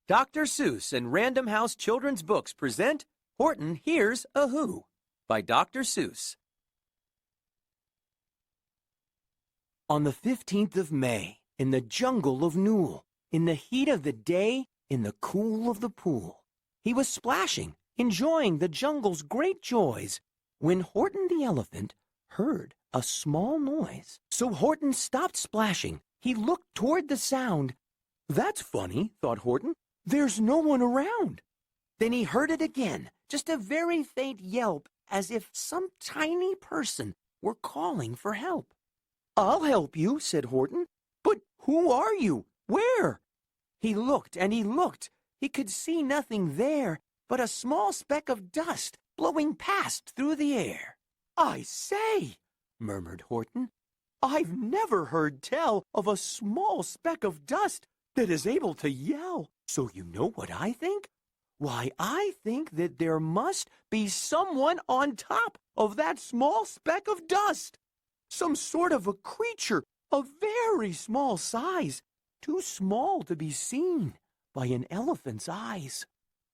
Dr. Seuss and Random House Children's Books present Horton Hears a Who by Dr. Seuss. On the 15th of May, in the jungle of Newell, in the heat of the day, in the cool of the pool, he was splashing, enjoying the jungle's great joys, when Horton the elephant heard a small noise. So Horton stopped splashing. He looked toward the sound. "That's funny," thought Horton. "There's no one around." Then he heard it again, just a very faint yelp, as if some tiny person were calling for help. "I'll help you," said Horton. "But who are you? Where?" He looked and he looked. He could see nothing there but a small speck of dust blowing past through the air. "I say," murmured Horton, "I've never heard tell of a small speck of dust that is able to yell. So you know what I think? Why, I think that there must be someone on top of that small speck of dust. Some sort of a creature of very small size, too small to be seen by an elephant's eyes.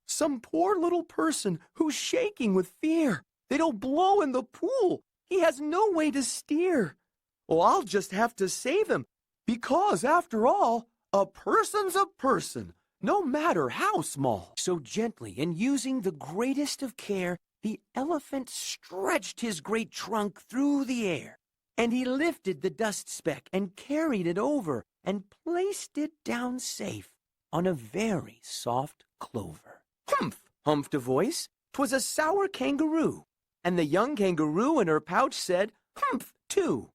Some poor little person who's shaking with fear that he'll blow in the pool. He has no way to steer. Well, I'll just have to save him, because after all, a person's a person, no matter how small." So gently and using the greatest of care, the elephant stretched his great trunk through the air, and he lifted the dust speck and carried it over and placed it down safe on a very soft clover. "Humph!" humphed a voice. 'Twas a sour kangaroo, and the young kangaroo in her pouch said, "Humph!" too.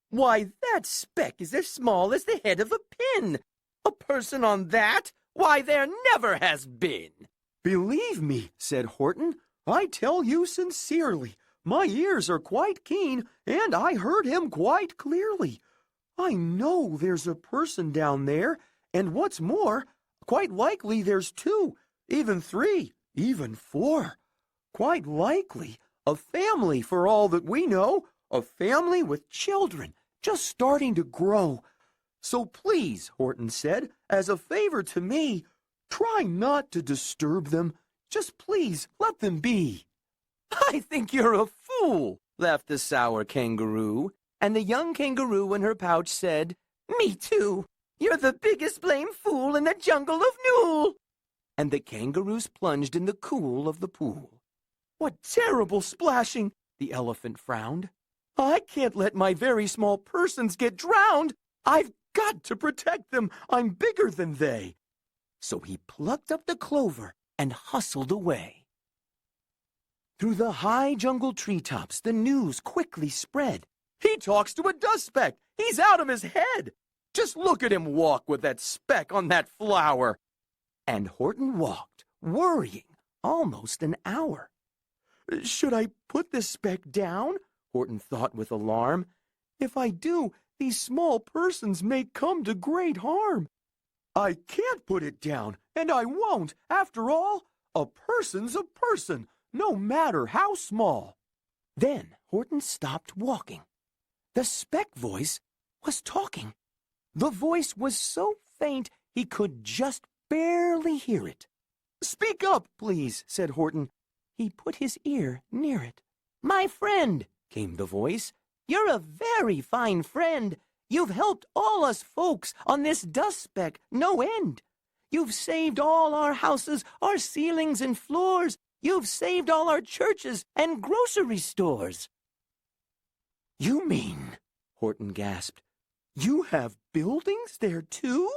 "Why, that speck is as small as the head of a pin. A person on that? Why, there never has been." "Believe me," said Horton, "I tell you sincerely, my ears are quite keen, and I heard him quite clearly. I know there's a person down there, and what's more, quite likely there's two, even three, even four. Quite likely a family for all that we know, a family with children just starting to grow. So please," Horton said, "as a favor to me, try not to disturb them. Just please let them be." "I think you're a fool," laughed the sour kangaroo. And the young kangaroo in her pouch said, "Me too. You're the biggest blame fool in the jungle of Newell." And the kangaroos plunged in the cool of the pool. "What terrible splashing!" the elephant frowned. "I can't let my very small persons get drowned. I've got to protect them. I'm bigger than they." So he plucked up the clover and hustled away. Through the high jungle treetops, the news quickly spread. "He talks to a dust speck. He's out of his head. Just look at him walk with that speck on that flower." And Horton walked, worrying, almost an hour. "Should I put the speck down?" Horton thought with alarm. "If I do, these small persons may come to great harm. I can't put it down, and I won't. After all, a person's a person, no matter how small." Then Horton stopped walking. The speck voice was talking. The voice was so faint he could just barely hear it. "Speak up, please," said Horton. He put his ear near it. "My friend," came the voice, "you're a very fine friend. You've helped all us folks on this dust speck no end. You've saved all our houses, our ceilings and floors. You've saved all our churches and grocery stores." "You mean," Horton gasped, "you have buildings there too?"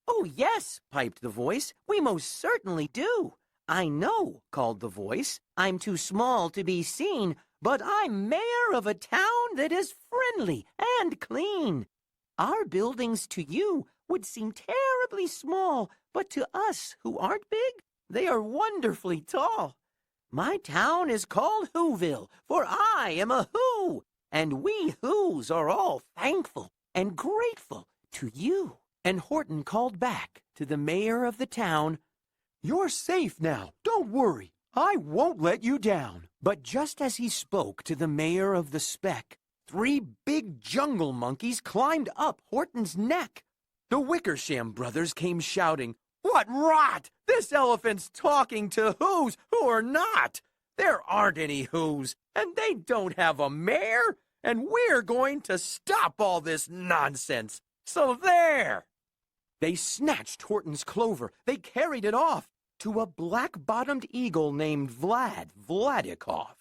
"Oh, yes," piped the voice, "we most certainly do." "I know," called the voice, "I'm too small to be seen, but I'm mayor of a town that is friendly and clean. Our buildings to you would seem terribly small, but to us who aren't big, they are wonderfully tall. My town is called Whoville, for I am a Who, and we Whos are all thankful and grateful to you." And Horton called back to the mayor of the town, "You're safe now. Don't worry. I won't let you down." But just as he spoke to the mayor of the speck, 3 big jungle monkeys climbed up Horton's neck. The Wickersham brothers came shouting, What rot! This elephant's talking to who's who are not. There aren't any who's, and they don't have a mayor, and we're going to stop all this nonsense. So there! They snatched Horton's clover. They carried it off to a black-bottomed eagle named Vladikoff.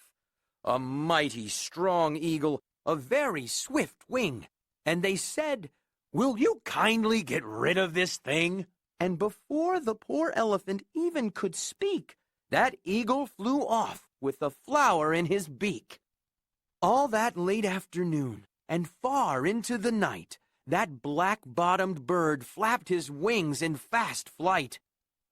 A mighty strong eagle, a very swift wing. And they said, "Will you kindly get rid of this thing?" And before the poor elephant even could speak, that eagle flew off with the flower in his beak. All that late afternoon, and far into the night, that black-bottomed bird flapped his wings in fast flight,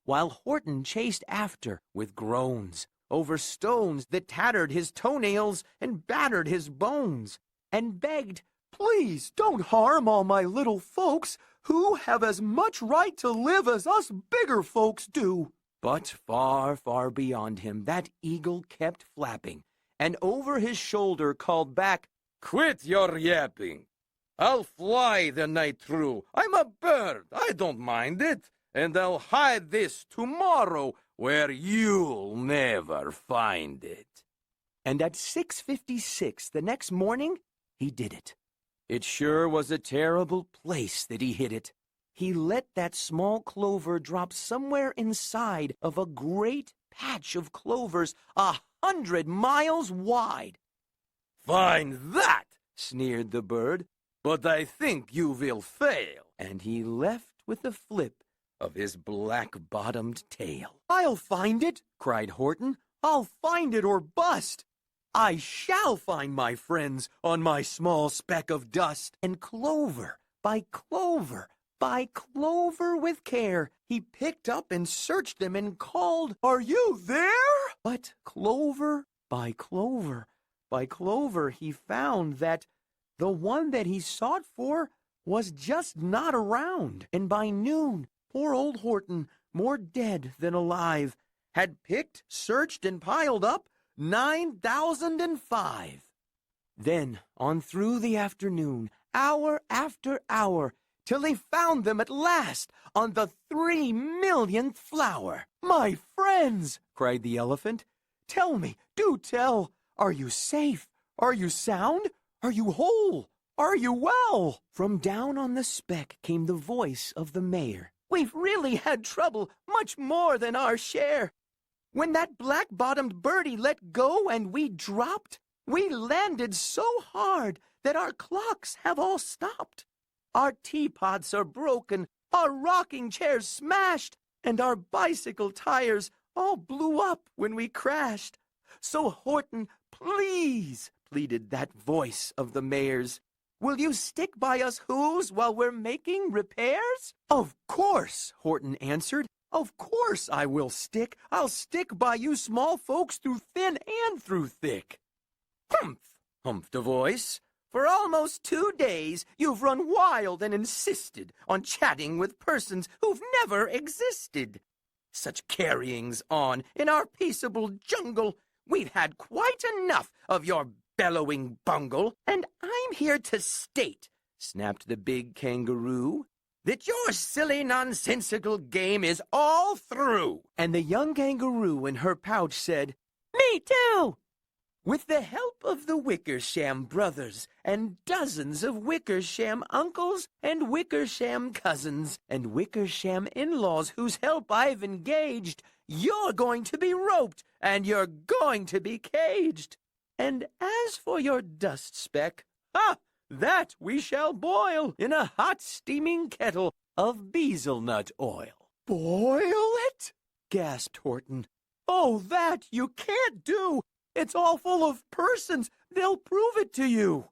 while Horton chased after with groans over stones that tattered his toenails and battered his bones, and begged, "Please don't harm all my little folks, who have as much right to live as us bigger folks do." But far, far beyond him, that eagle kept flapping, and over his shoulder called back, "Quit your yapping. I'll fly the night through. I'm a bird. I don't mind it. And I'll hide this tomorrow where you'll never find it." And at 6:56 the next morning, he did it. It sure was a terrible place that he hid it. He let that small clover drop somewhere inside of a great patch of clovers 100 miles wide. "Find that!" sneered the bird. "But I think you will fail." And he left with a flip of his black-bottomed tail. "I'll find it!" cried Horton. "I'll find it or bust! I shall find my friends on my small speck of dust." And clover by clover by clover with care, he picked up and searched them and called, "Are you there?" But clover by clover by clover, he found that the one that he sought for was just not around. And by noon, poor old Horton, more dead than alive, had picked, searched, and piled up 9,005. Then, on through the afternoon, hour after hour, till he found them at last on the 3,000,000th flower. "My friends," cried the elephant, "tell me, do tell, are you safe? Are you sound? Are you whole? Are you well?" From down on the speck came the voice of the mayor. "We've really had trouble, much more than our share. When that black-bottomed birdie let go and we dropped, we landed so hard that our clocks have all stopped. Our teapots are broken, our rocking chairs smashed, and our bicycle tires all blew up when we crashed. So, Horton, please," pleaded that voice of the mayor's, "will you stick by us who's while we're making repairs?" "Of course," Horton answered. "Of course I will stick. I'll stick by you small folks through thin and through thick." "Humph," humphed a voice. "For almost 2 days you've run wild and insisted on chatting with persons who've never existed. Such carryings on in our peaceable jungle. We've had quite enough of your bellowing bungle, and I'm here to state," snapped the big kangaroo, "that your silly nonsensical game is all through." And the young kangaroo in her pouch said, "Me too." With the help of the Wickersham brothers and dozens of Wickersham uncles and Wickersham cousins and Wickersham in-laws whose help I've engaged, you're going to be roped and you're going to be caged. And as for your dust speck, that we shall boil in a hot steaming kettle of bezelnut oil." "Boil it?" gasped Horton. "Oh, that you can't do. It's all full of persons. They'll prove it to you."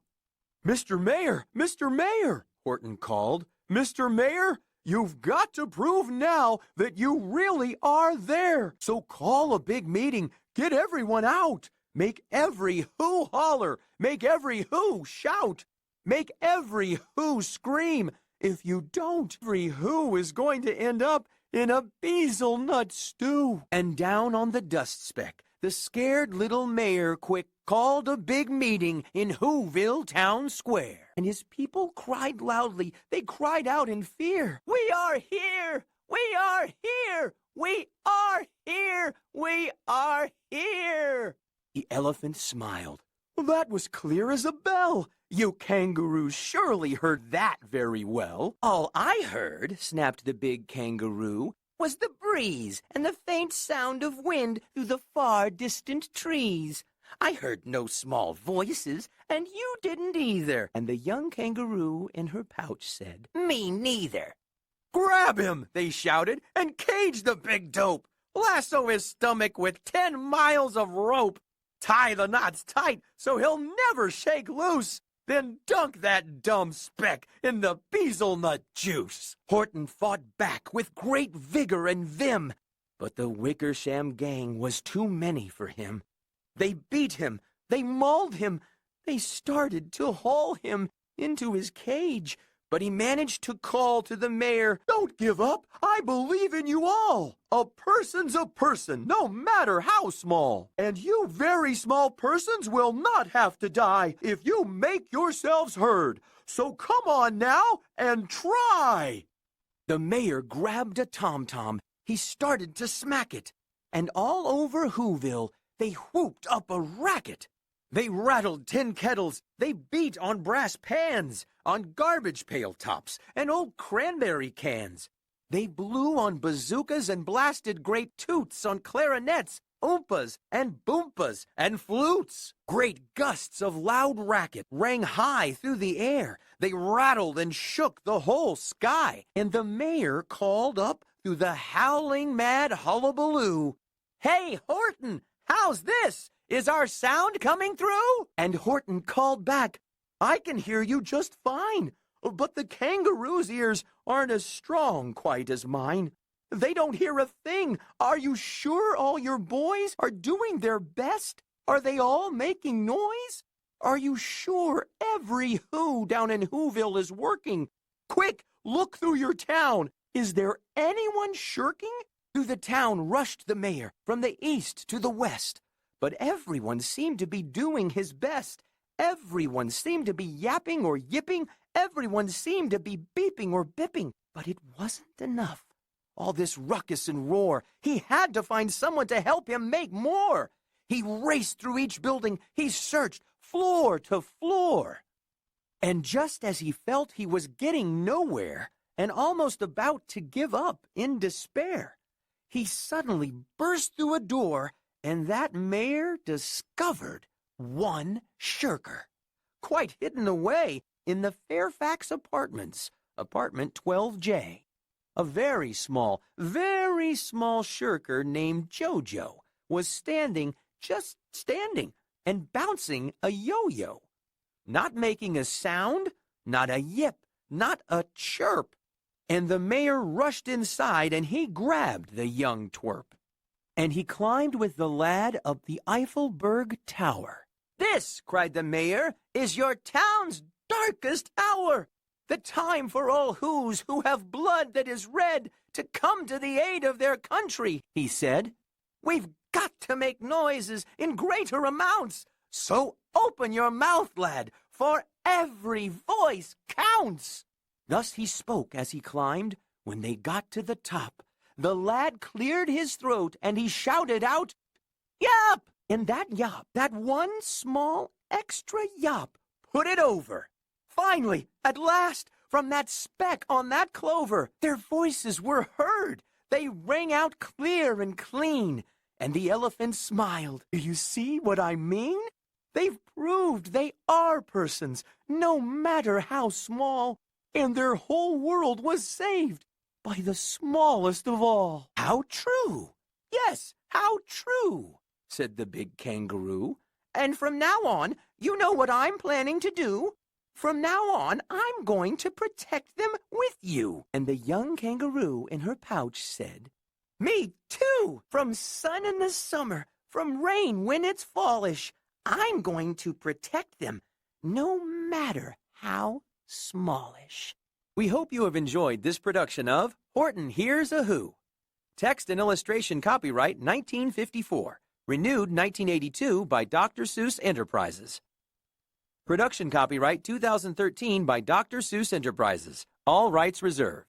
"Mr. Mayor, Mr. Mayor," Horton called. "Mr. Mayor, you've got to prove now that you really are there. So call a big meeting. Get everyone out. Make every who holler. Make every who shout. Make every who scream. If you don't, every who is going to end up in a bezelnut stew." And down on the dust speck, the scared little mayor quick called a big meeting in Whoville town square. And his people cried loudly. They cried out in fear, "We are here! We are here! We are here! We are here! The elephant smiled. That was clear as a bell. You kangaroos surely heard that very well. All I heard, snapped the big kangaroo, was the breeze and the faint sound of wind through the far distant trees. I heard no small voices, and you didn't either. And the young kangaroo in her pouch said, Me neither. Grab him, they shouted, and cage the big dope. Lasso his stomach with 10 miles of rope. Tie the knots tight so he'll never shake loose. Then dunk that dumb speck in the bezelnut juice. Horton fought back with great vigor and vim, but the Wickersham gang was too many for him. They beat him, they mauled him, they started to haul him into his cage, but he managed to call to the mayor, Don't give up, I believe in you all. A person's a person, no matter how small. And you very small persons will not have to die if you make yourselves heard. So come on now and try. The mayor grabbed a tom-tom. He started to smack it. And all over Whoville, they whooped up a racket. They rattled tin kettles. They beat on brass pans, on garbage pail tops, and old cranberry cans. They blew on bazookas and blasted great toots on clarinets, oompas, and boompas, and flutes. Great gusts of loud racket rang high through the air. They rattled and shook the whole sky. And the mayor called up through the howling mad hullabaloo, Hey, Horton, how's this? Is our sound coming through? And Horton called back, I can hear you just fine, but the kangaroo's ears aren't as strong quite as mine. They don't hear a thing. Are you sure all your boys are doing their best? Are they all making noise? Are you sure every who down in Whoville is working? Quick, look through your town. Is there anyone shirking? Through the town rushed the mayor, from the east to the west. But everyone seemed to be doing his best. Everyone seemed to be yapping or yipping. Everyone seemed to be beeping or bipping. But it wasn't enough. All this ruckus and roar, he had to find someone to help him make more. He raced through each building. He searched floor to floor. And just as he felt he was getting nowhere and almost about to give up in despair, he suddenly burst through a door, and that mayor discovered one shirker, quite hidden away in the Fairfax Apartments, apartment 12J. A very small shirker named Jojo was standing, just standing, and bouncing a yo-yo. Not making a sound, not a yip, not a chirp. And the mayor rushed inside and he grabbed the young twerp. And he climbed with the lad up the Eiffelberg Tower. This, cried the mayor, is your town's darkest hour. The time for all who have blood that is red to come to the aid of their country, he said. We've got to make noises in greater amounts. So open your mouth, lad, for every voice counts. Thus he spoke as he climbed. When they got to the top, the lad cleared his throat and he shouted out, Yap! And that yap, that one small extra yap, put it over. Finally, at last, from that speck on that clover, their voices were heard. They rang out clear and clean, and the elephant smiled. Do you see what I mean? They've proved they are persons, no matter how small, and their whole world was saved by the smallest of all. How true! Yes, how true, said the big kangaroo. And from now on, you know what I'm planning to do. From now on, I'm going to protect them with you. And the young kangaroo in her pouch said, Me too! From sun in the summer, from rain when it's fallish, I'm going to protect them, no matter how smallish. We hope you have enjoyed this production of Horton Hears a Who. Text and illustration copyright 1954. Renewed 1982 by Dr. Seuss Enterprises. Production copyright 2013 by Dr. Seuss Enterprises. All rights reserved.